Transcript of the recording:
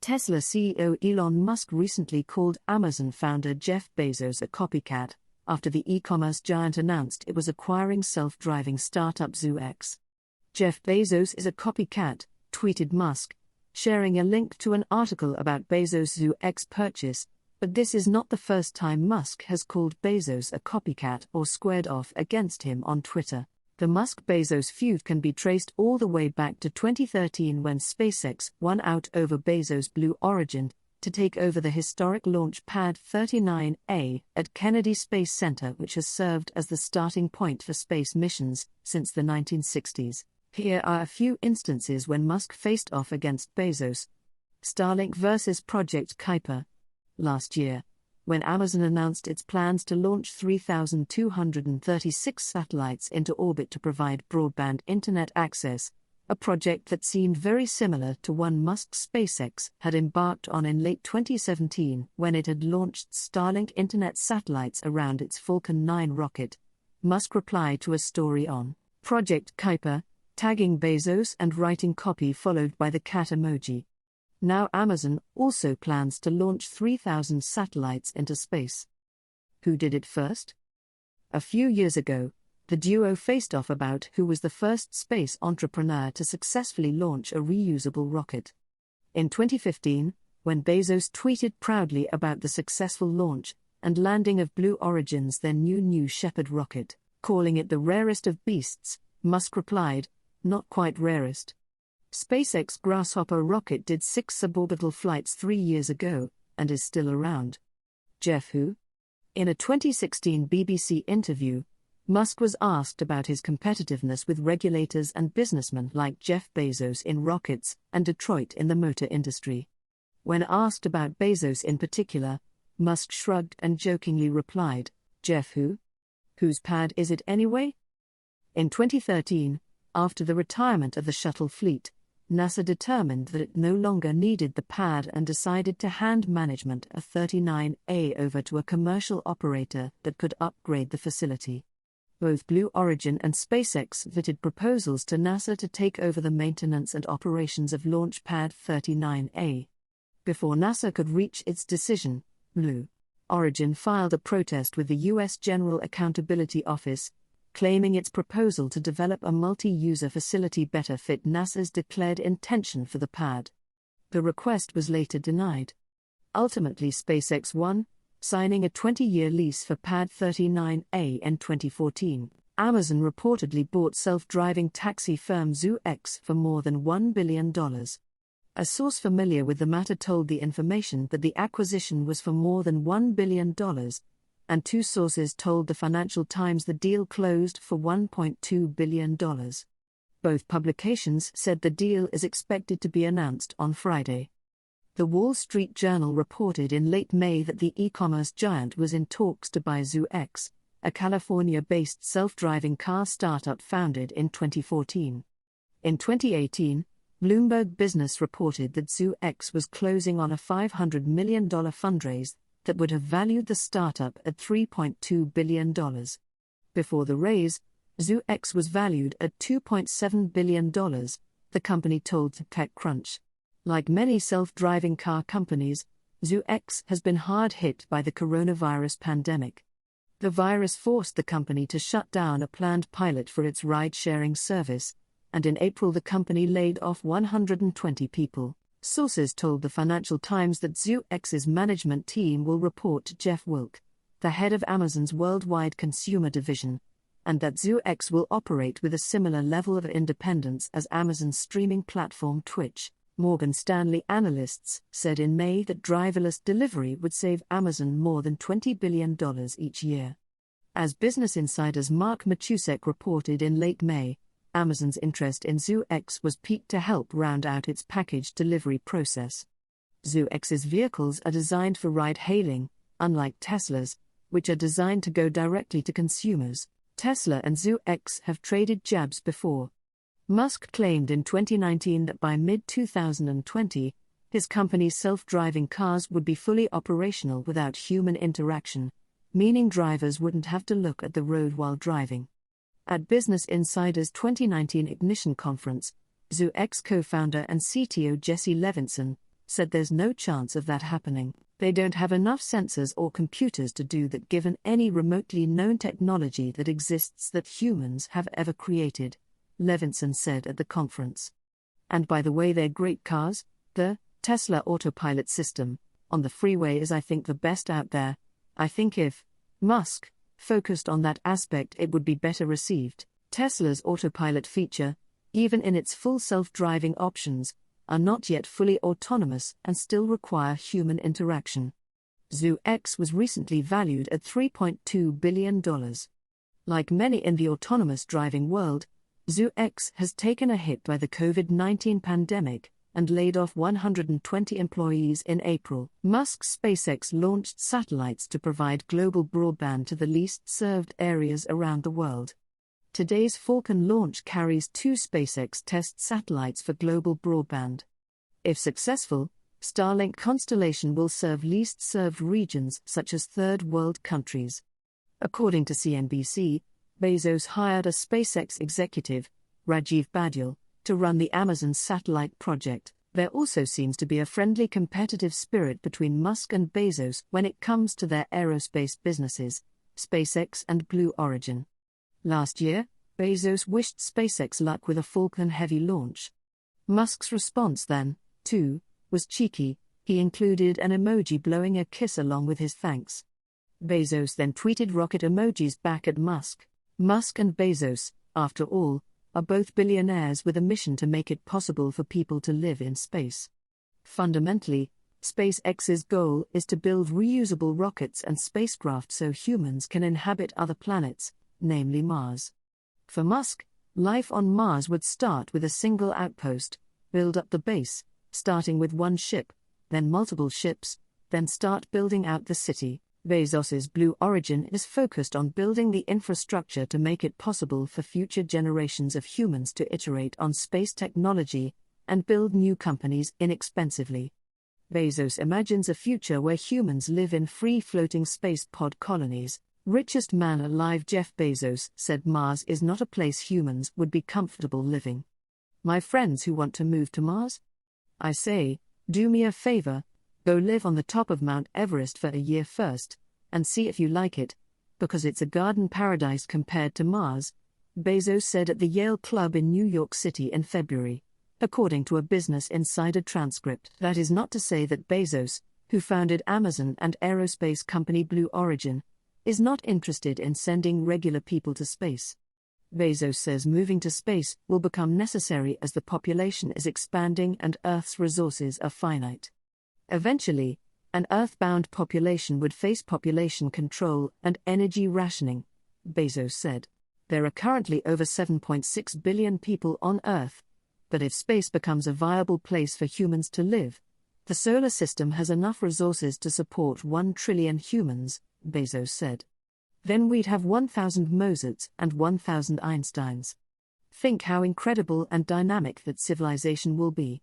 Tesla CEO Elon Musk recently called Amazon founder Jeff Bezos a copycat, after the e-commerce giant announced it was acquiring self-driving startup ZooX. Jeff Bezos is a copycat, tweeted Musk, sharing a link to an article about Bezos' ZooX purchase, but this is not the first time Musk has called Bezos a copycat or squared off against him on Twitter. The Musk-Bezos feud can be traced all the way back to 2013 when SpaceX won out over Bezos' Blue Origin to take over the historic launch pad 39A at Kennedy Space Center, which has served as the starting point for space missions since the 1960s. Here are a few instances when Musk faced off against Bezos. Starlink versus Project Kuiper. Last year, when Amazon announced its plans to launch 3,236 satellites into orbit to provide broadband internet access, a project that seemed very similar to one Musk's SpaceX had embarked on in late 2017 when it had launched Starlink internet satellites around its Falcon 9 rocket, Musk replied to a story on Project Kuiper, tagging Bezos and writing copy followed by the cat emoji. Now Amazon also plans to launch 3,000 satellites into space. Who did it first? A few years ago, the duo faced off about who was the first space entrepreneur to successfully launch a reusable rocket. In 2015, when Bezos tweeted proudly about the successful launch and landing of Blue Origin's then New Shepard rocket, calling it the rarest of beasts, Musk replied, "Not quite rarest." SpaceX Grasshopper rocket did 6 suborbital flights 3 years ago, and is still around. Jeff who? In a 2016 BBC interview, Musk was asked about his competitiveness with regulators and businessmen like Jeff Bezos in rockets and Detroit in the motor industry. When asked about Bezos in particular, Musk shrugged and jokingly replied, "Jeff who? Whose pad is it anyway?" In 2013, after the retirement of the shuttle fleet, NASA determined that it no longer needed the pad and decided to hand management of 39A over to a commercial operator that could upgrade the facility. Both Blue Origin and SpaceX vetted proposals to NASA to take over the maintenance and operations of Launch Pad 39A. Before NASA could reach its decision, Blue Origin filed a protest with the U.S. General Accountability Office, claiming its proposal to develop a multi-user facility better fit NASA's declared intention for the pad. The request was later denied. Ultimately SpaceX won, signing a 20-year lease for Pad 39A in 2014. Amazon reportedly bought self-driving taxi firm ZooX for more than $1 billion. A source familiar with the matter told the information that the acquisition was for more than $1 billion, and 2 sources told the Financial Times the deal closed for $1.2 billion. Both publications said the deal is expected to be announced on Friday. The Wall Street Journal reported in late May that the e-commerce giant was in talks to buy ZooX, a California-based self-driving car startup founded in 2014. In 2018, Bloomberg Business reported that ZooX was closing on a $500 million fundraise that would have valued the startup at $3.2 billion. Before the raise, ZooX was valued at $2.7 billion, the company told TechCrunch. Like many self-driving car companies, ZooX has been hard hit by the coronavirus pandemic. The virus forced the company to shut down a planned pilot for its ride-sharing service, and in April the company laid off 120 people. Sources told the Financial Times that ZooX's management team will report to Jeff Wilke, the head of Amazon's worldwide consumer division, and that ZooX will operate with a similar level of independence as Amazon's streaming platform Twitch. Morgan Stanley analysts said in May that driverless delivery would save Amazon more than $20 billion each year. As Business Insider's Mark Matusek reported in late May, Amazon's interest in ZooX was peaked to help round out its package delivery process. ZooX's vehicles are designed for ride-hailing, unlike Tesla's, which are designed to go directly to consumers. Tesla and ZooX have traded jabs before. Musk claimed in 2019 that by mid-2020, his company's self-driving cars would be fully operational without human interaction, meaning drivers wouldn't have to look at the road while driving. At Business Insider's 2019 Ignition Conference, ZooX co-founder and CTO Jesse Levinson said there's no chance of that happening. They don't have enough sensors or computers to do that given any remotely known technology that exists that humans have ever created, Levinson said at the conference. And by the way, their great cars, the Tesla autopilot system, on the freeway is I think the best out there. I think if Musk focused on that aspect it would be better received. Tesla's autopilot feature, even in its full self-driving options, are not yet fully autonomous and still require human interaction. Zoo X was recently valued at $3.2 billion. Like many in the autonomous driving world, Zoo X has taken a hit by the COVID-19 pandemic and laid off 120 employees in April. Musk's SpaceX launched satellites to provide global broadband to the least served areas around the world. Today's Falcon launch carries 2 SpaceX test satellites for global broadband. If successful, Starlink constellation will serve least served regions such as third world countries. According to CNBC, Bezos hired a SpaceX executive, Rajiv Badyal, to run the Amazon satellite project. There also seems to be a friendly competitive spirit between Musk and Bezos when it comes to their aerospace businesses, SpaceX and Blue Origin. Last year, Bezos wished SpaceX luck with a Falcon Heavy launch. Musk's response then, too, was cheeky. He included an emoji blowing a kiss along with his thanks. Bezos then tweeted rocket emojis back at Musk. Musk and Bezos, after all, are both billionaires with a mission to make it possible for people to live in space. Fundamentally, SpaceX's goal is to build reusable rockets and spacecraft so humans can inhabit other planets, namely Mars. For Musk, life on Mars would start with a single outpost, build up the base, starting with one ship, then multiple ships, then start building out the city. Bezos's Blue Origin is focused on building the infrastructure to make it possible for future generations of humans to iterate on space technology and build new companies inexpensively. Bezos imagines a future where humans live in free-floating space pod colonies. Richest man alive Jeff Bezos said Mars is not a place humans would be comfortable living. My friends who want to move to Mars? I say, do me a favor, go live on the top of Mount Everest for a year first, and see if you like it, because it's a garden paradise compared to Mars, Bezos said at the Yale Club in New York City in February, according to a Business Insider transcript. That is not to say that Bezos, who founded Amazon and aerospace company Blue Origin, is not interested in sending regular people to space. Bezos says moving to space will become necessary as the population is expanding and Earth's resources are finite. Eventually, an Earth-bound population would face population control and energy rationing, Bezos said. There are currently over 7.6 billion people on Earth, but if space becomes a viable place for humans to live, the solar system has enough resources to support 1 trillion humans, Bezos said. Then we'd have 1,000 Mozarts and 1,000 Einsteins. Think how incredible and dynamic that civilization will be.